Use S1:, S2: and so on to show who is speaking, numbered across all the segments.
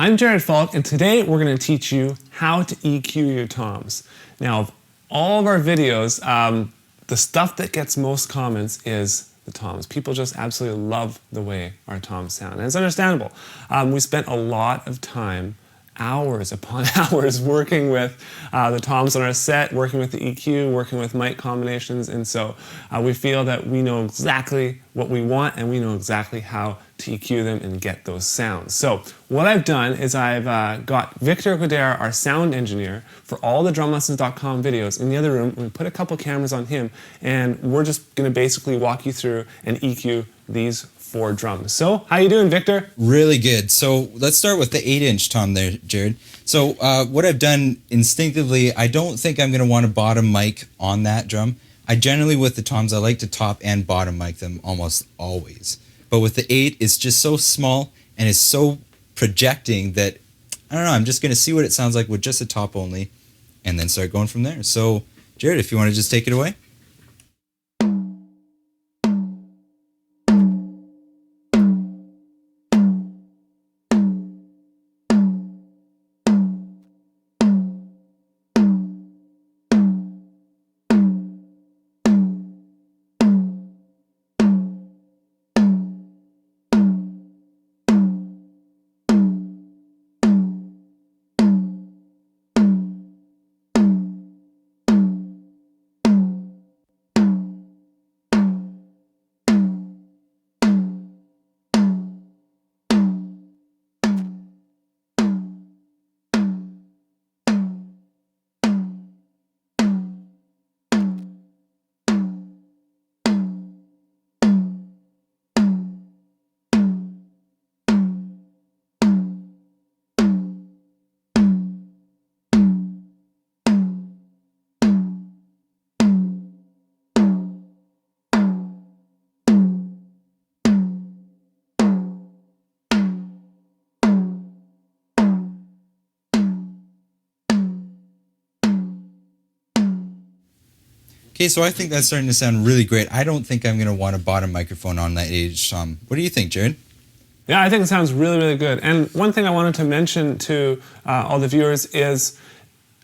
S1: I'm Jared Falk, and today we're going to teach you how to EQ your toms. Now, of all of our videos, the stuff that gets most comments is the toms. People just absolutely love the way our toms sound, and it's understandable. We spent a lot of time, hours upon hours, working with the toms on our set, working with the EQ, working with mic combinations, and so we feel that we know exactly what we want and we know exactly how to EQ them and get those sounds. So what I've done is I've got Victor Quidera, our sound engineer, for all the drumlessons.com videos in the other room. We put a couple cameras on him, and we're just going to basically walk you through and EQ these 4 drums. So how you doing, Victor?
S2: Really good. So let's start with the 8-inch tom there, Jared. So what I've done instinctively, I don't think I'm going to want a bottom mic on that drum. I generally, with the toms, I like to top and bottom mic them almost always. But with the 8, it's just so small and it's so projecting that, I don't know, I'm just going to see what it sounds like with just a top only and then start going from there. So, Jared, if you want to just take it away. Okay, so I think that's starting to sound really great. I don't think I'm going to want a bottom microphone on that 8-inch tom. What do you think, Jared?
S1: Yeah, I think it sounds really, really good. And one thing I wanted to mention to all the viewers is,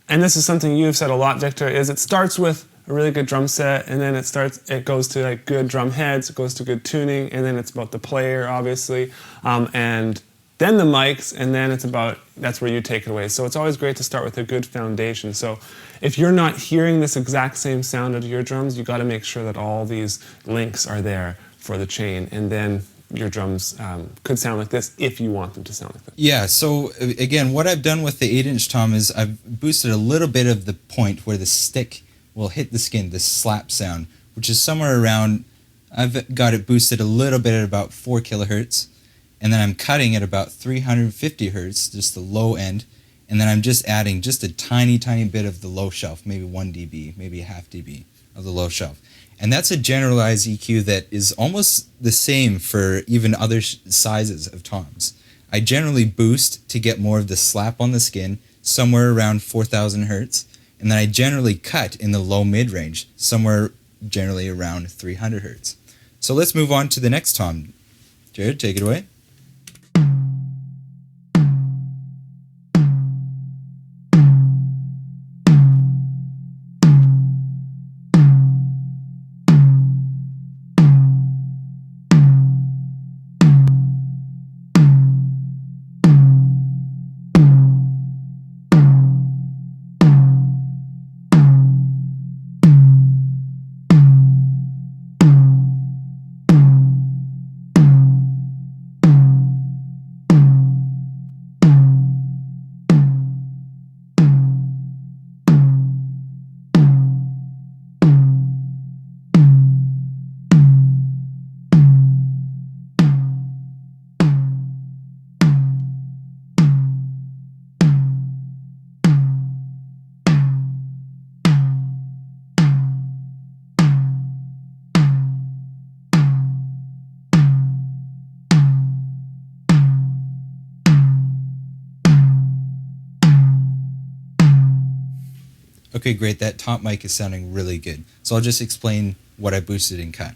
S1: and this is something you've said a lot, Victor, is it starts with a really good drum set, and then it goes to like good drum heads, it goes to good tuning, and then it's about the player, obviously, and then the mics, and then that's where you take it away. So it's always great to start with a good foundation. So if you're not hearing this exact same sound of your drums, you got to make sure that all these links are there for the chain, and then your drums could sound like this if you want them to sound like this.
S2: Yeah, so again, what I've done with the 8-inch tom is I've boosted a little bit of the point where the stick will hit the skin, the slap sound, which is somewhere around, I've got it boosted a little bit at about 4 kilohertz, and then I'm cutting at about 350 hertz, just the low end, and then I'm just adding just a tiny, tiny bit of the low shelf, maybe 1 dB, maybe a half dB of the low shelf. And that's a generalized EQ that is almost the same for even other sizes of toms. I generally boost to get more of the slap on the skin, somewhere around 4,000 hertz, and then I generally cut in the low mid-range, somewhere generally around 300 hertz. So let's move on to the next tom. Jared, take it away. Okay, great. That top mic is sounding really good. So I'll just explain what I boosted and cut.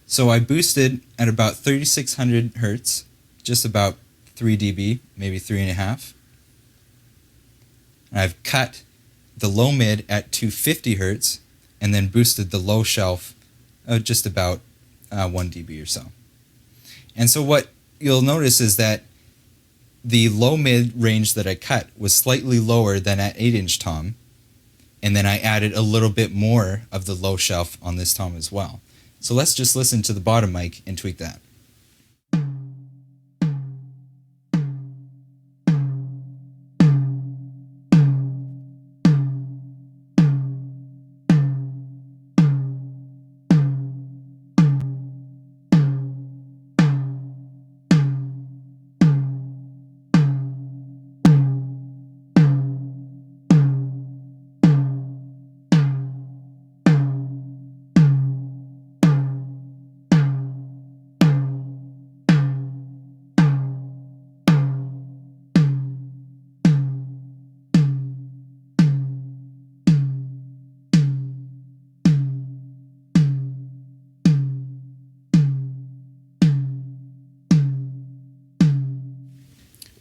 S2: So I boosted at about 3600 hertz, just about 3 dB, maybe 3.5. I've cut the low mid at 250 hertz and then boosted the low shelf just about 1 dB or so. And so what you'll notice is that the low mid range that I cut was slightly lower than at 8-inch tom, and then I added a little bit more of the low shelf on this tom as well. So let's just listen to the bottom mic and tweak that.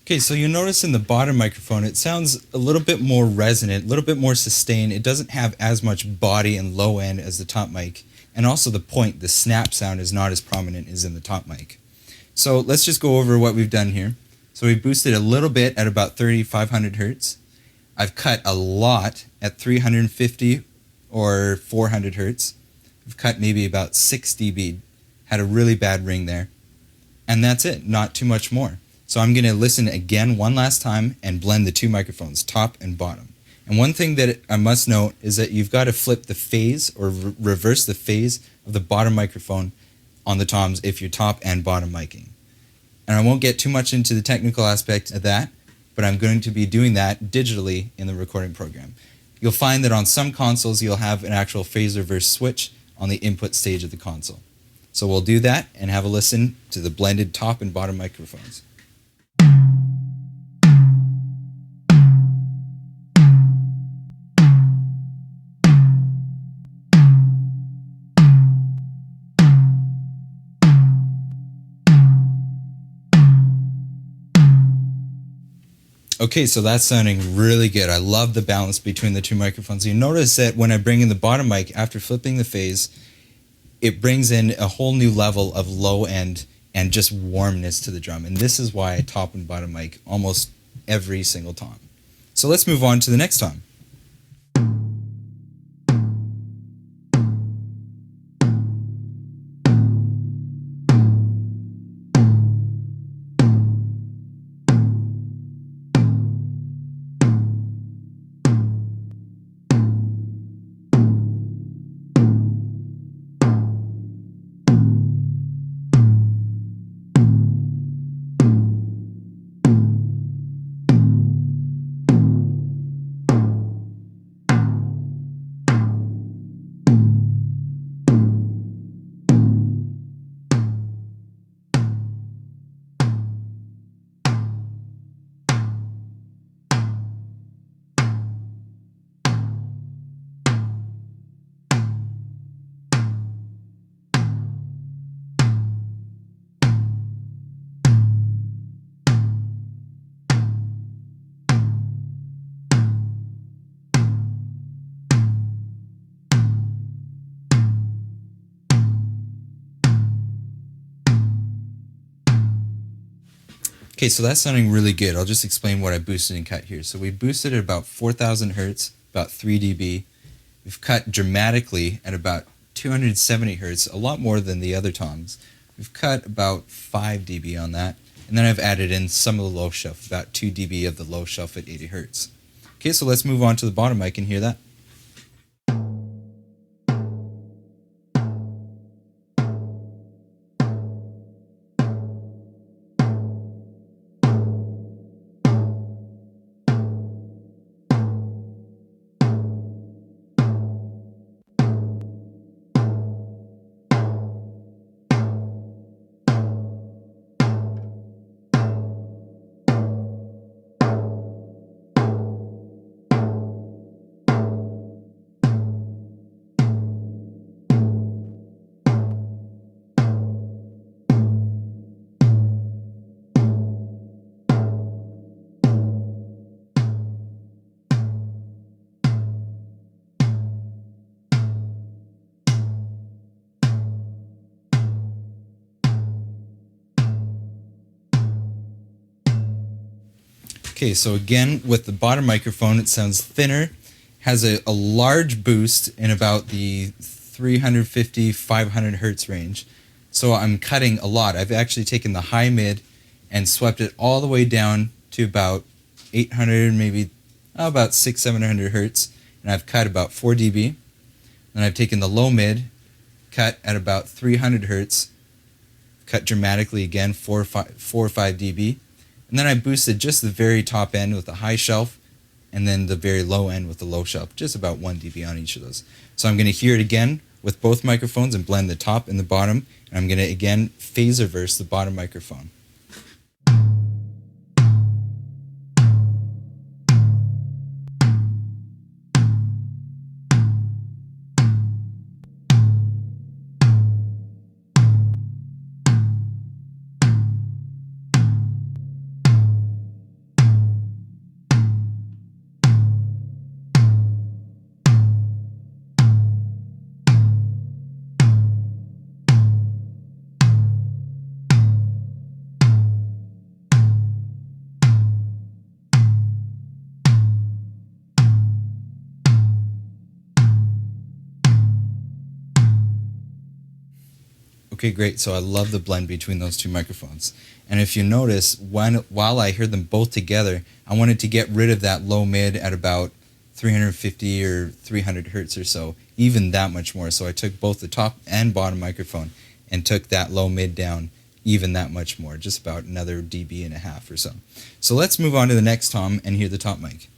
S2: Okay, so you notice in the bottom microphone it sounds a little bit more resonant, a little bit more sustained. It doesn't have as much body and low end as the top mic. And also the point, the snap sound is not as prominent as in the top mic. So let's just go over what we've done here. So we boosted a little bit at about 3,500 hertz. I've cut a lot at 350 or 400 hertz. I've cut maybe about 6 dB. Had a really bad ring there. And that's it, not too much more. So I'm going to listen again one last time and blend the two microphones, top and bottom. And one thing that I must note is that you've got to flip the phase or reverse the phase of the bottom microphone on the toms if you're top and bottom miking. And I won't get too much into the technical aspect of that, but I'm going to be doing that digitally in the recording program. You'll find that on some consoles you'll have an actual phase reverse switch on the input stage of the console. So we'll do that and have a listen to the blended top and bottom microphones. Okay, so that's sounding really good. I love the balance between the two microphones. You notice that when I bring in the bottom mic, after flipping the phase, it brings in a whole new level of low end and just warmness to the drum. And this is why I top and bottom mic almost every single tom. So let's move on to the next tom. Okay, so that's sounding really good. I'll just explain what I boosted and cut here. So we boosted at about 4,000 hertz, about 3 dB. We've cut dramatically at about 270 hertz, a lot more than the other toms. We've cut about 5 dB on that. And then I've added in some of the low shelf, about 2 dB of the low shelf at 80 hertz. Okay, so let's move on to the bottom mic and hear that. Okay, so again, with the bottom microphone, it sounds thinner, has a large boost in about the 350, 500 hertz range. So I'm cutting a lot. I've actually taken the high mid and swept it all the way down to about 800, maybe about 600, 700 hertz, and I've cut about 4 dB. Then I've taken the low mid, cut at about 300 hertz, cut dramatically again, 4 or 5 dB. And then I boosted just the very top end with the high shelf, and then the very low end with the low shelf, just about 1 dB on each of those. So I'm going to hear it again with both microphones and blend the top and the bottom, and I'm going to again phasor verse the bottom microphone. Okay, great. So I love the blend between those two microphones. And if you notice, while I hear them both together, I wanted to get rid of that low mid at about 350 or 300 hertz or so, even that much more. So I took both the top and bottom microphone and took that low mid down even that much more, just about another dB and a half or so. So let's move on to the next tom and hear the top mic.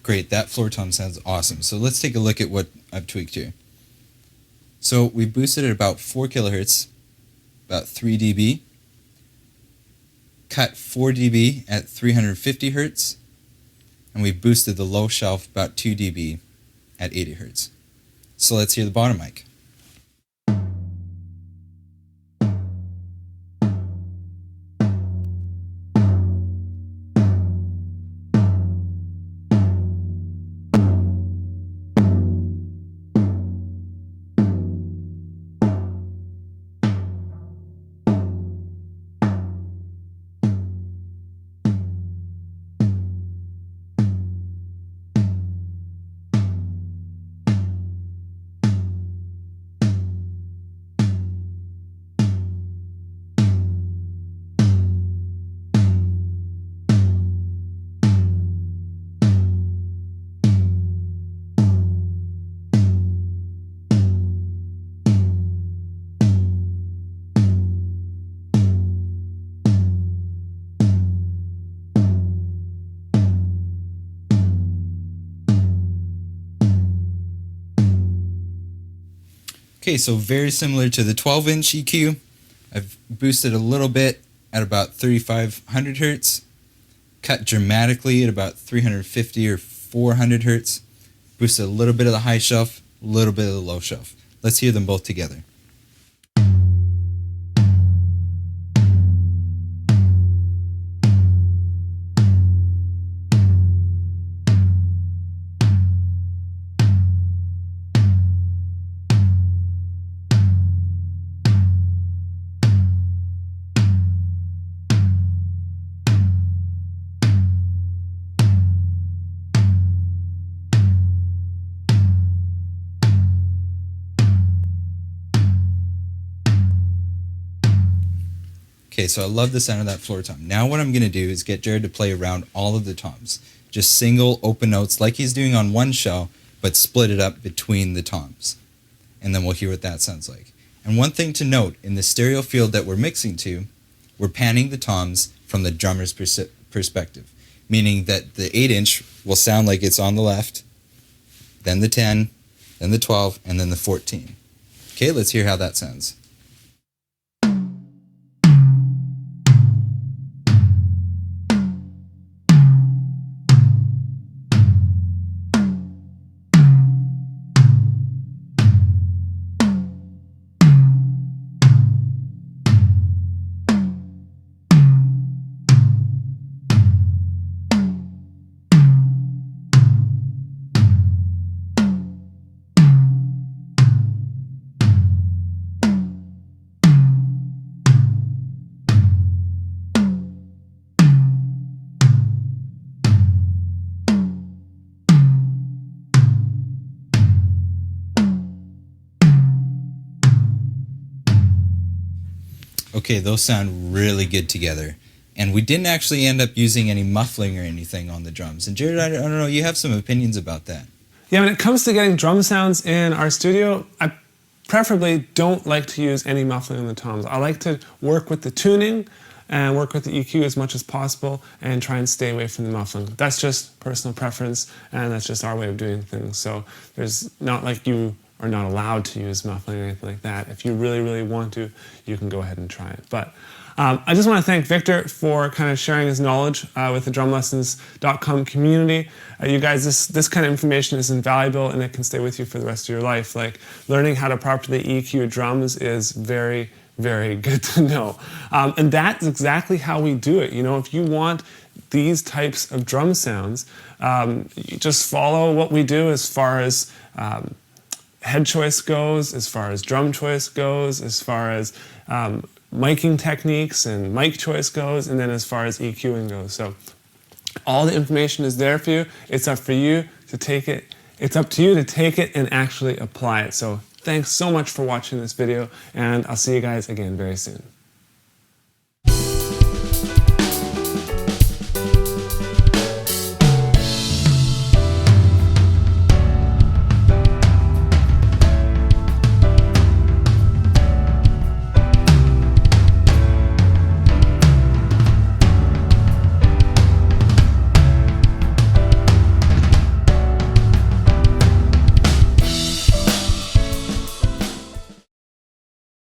S2: Great, that floor tom sounds awesome. So let's take a look at what I've tweaked here. So we boosted at about 4 kilohertz, about 3 dB, cut 4 dB at 350 hertz, and we boosted the low shelf about 2 dB at 80 hertz. So let's hear the bottom mic. Okay, so very similar to the 12-inch EQ. I've boosted a little bit at about 3500 hertz, cut dramatically at about 350 or 400 hertz, boosted a little bit of the high shelf, a little bit of the low shelf. Let's hear them both together. Okay, so I love the sound of that floor tom. Now what I'm going to do is get Jared to play around all of the toms. Just single open notes like he's doing on one shell, but split it up between the toms. And then we'll hear what that sounds like. And one thing to note, in the stereo field that we're mixing to, we're panning the toms from the drummer's perspective, meaning that the 8-inch will sound like it's on the left, then the 10, then the 12, and then the 14. Okay, let's hear how that sounds. Okay, those sound really good together. And we didn't actually end up using any muffling or anything on the drums. And Jared, I don't know, you have some opinions about that.
S1: Yeah, when it comes to getting drum sounds in our studio, I preferably don't like to use any muffling on the toms. I like to work with the tuning and work with the EQ as much as possible and try and stay away from the muffling. That's just personal preference, and that's just our way of doing things. So there's not like you are not allowed to use muffling or anything like that. If you really, really want to, you can go ahead and try it. But I just want to thank Victor for kind of sharing his knowledge with the drumlessons.com community. You guys, this kind of information is invaluable, and it can stay with you for the rest of your life. Like, learning how to properly EQ drums is very, very good to know. And that's exactly how we do it. You know, if you want these types of drum sounds, you just follow what we do as far as head choice goes, as far as drum choice goes, as far as miking techniques and mic choice goes, and then as far as EQing goes. So all the information is there for you. It's up for you to take it. It's up to you to take it and actually apply it. So thanks so much for watching this video, and I'll see you guys again very soon.